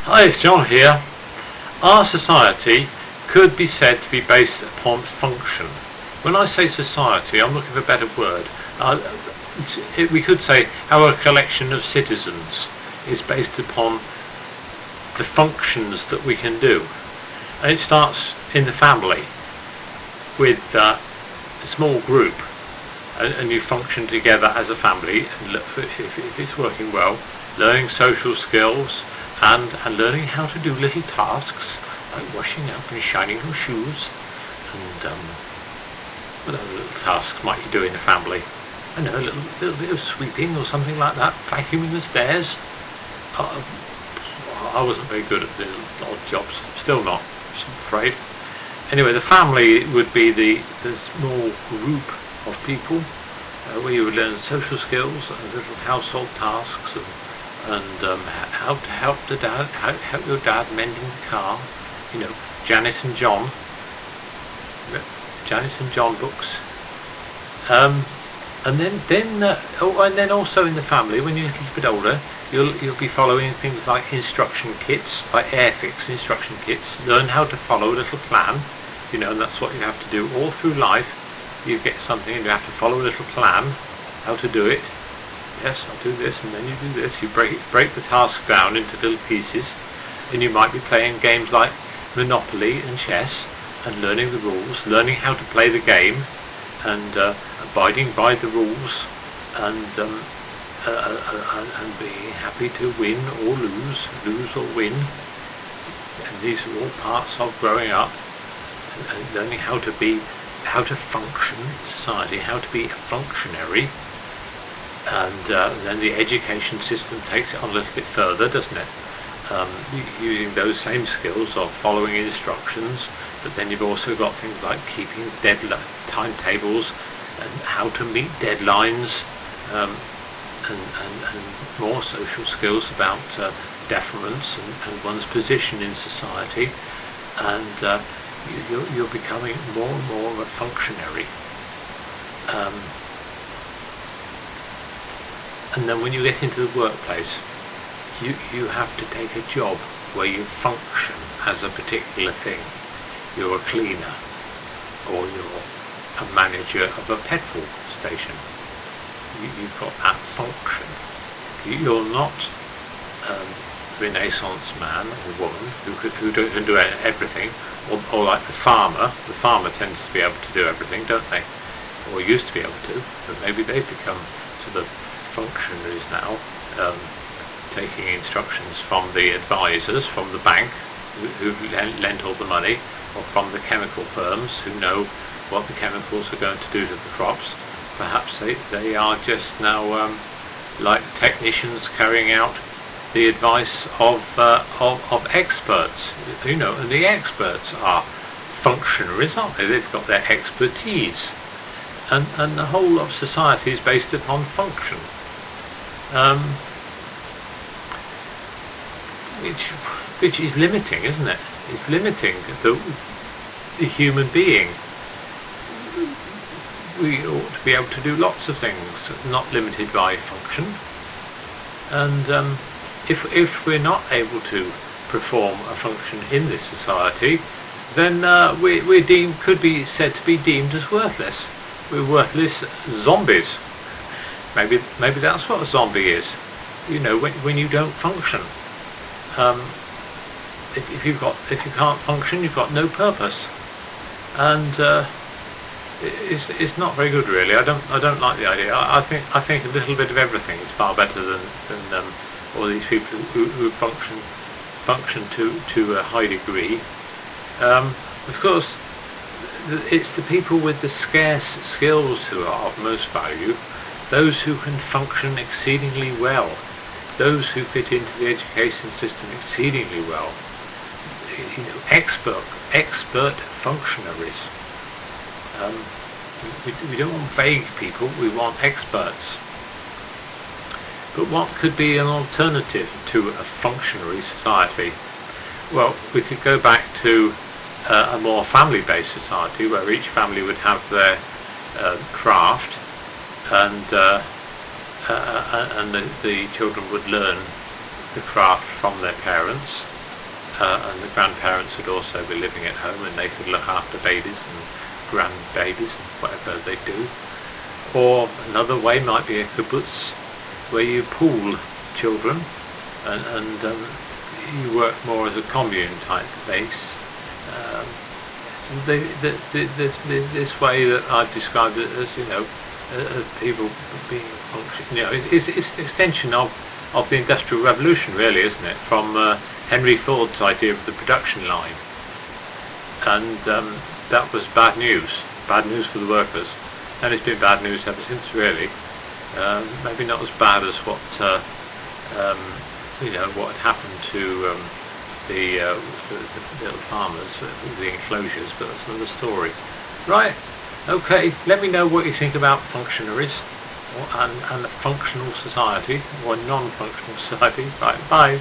Hi, it's John here. Our society could be said to be based upon function. When I say society, I'm looking for a better word. We could say our collection of citizens is based upon the functions that we can do. And it starts in the family with a small group, and you function together as a family, and if it's working well, learning social skills and learning how to do little tasks like washing up and shining your shoes, and what other little tasks might you do in the family? I know, a little bit of sweeping or something like that, vacuuming the stairs. I wasn't very good at the odd jobs, still not, I'm afraid. Anyway, the family would be the small group of people where you would learn social skills and little household tasks and how to help your dad mending the car. You know, Janet and John books. And then also in the family, when you're a little bit older, you'll be following things like instruction kits, like Airfix instruction kits. Learn how to follow a little plan, you know, and that's what you have to do all through life. You get something and you have to follow a little plan, how to do it. Yes, I'll do this, and then you do this. You break the task down into little pieces, and you might be playing games like Monopoly and chess, and learning the rules, learning how to play the game, and abiding by the rules, and being happy to win or lose or win. And these are all parts of growing up, and learning how to function in society, how to be a functionary. And then the education system takes it on a little bit further, doesn't it? Using those same skills of following instructions, but then you've also got things like keeping timetables and how to meet deadlines, and more social skills about deference and one's position in society, and you're becoming more and more of a functionary. And then when you get into the workplace, you have to take a job where you function as a particular thing. You're a cleaner, or you're a manager of a petrol station. You've got that function. You're not a Renaissance man or woman who can do everything, or like the farmer. The farmer tends to be able to do everything, don't they? Or used to be able to, but maybe they've become sort of functionaries now, taking instructions from the advisors, from the bank who lent all the money, or from the chemical firms who know what the chemicals are going to do to the crops. Perhaps they are just now like technicians carrying out the advice of experts, you know, and the experts are functionaries, aren't they? They've got their expertise, and the whole of society is based upon function. Which is limiting, isn't it? It's limiting the human being. We ought to be able to do lots of things, not limited by function. And if we're not able to perform a function in this society, then could be said to be deemed as worthless. We're worthless zombies. Maybe that's what a zombie is. You know, when you don't function. If you can't function, you've got no purpose, and it's not very good, really. I don't like the idea. I think a little bit of everything is far better than all these people who function to a high degree. Of course, it's the people with the scarce skills who are of most value, those who can function exceedingly well, those who fit into the education system exceedingly well. You know, expert functionaries. We don't want vague people, we want experts. But what could be an alternative to a functionary society? Well, we could go back to a more family-based society where each family would have their craft, and the children would learn the craft from their parents, and the grandparents would also be living at home, and they could look after babies and grandbabies and whatever they do. Or another way might be a kibbutz, where you pool children and you work more as a commune type base. This way that I've described it as, as people being function, it's an extension of the Industrial Revolution, really, isn't it? From Henry Ford's idea of the production line, and that was bad news for the workers, and it's been bad news ever since, really. Maybe not as bad as what what had happened to the little farmers, the enclosures, but that's another story. Right, okay, let me know what you think about functionaries and a functional society or a non-functional society. Right, bye.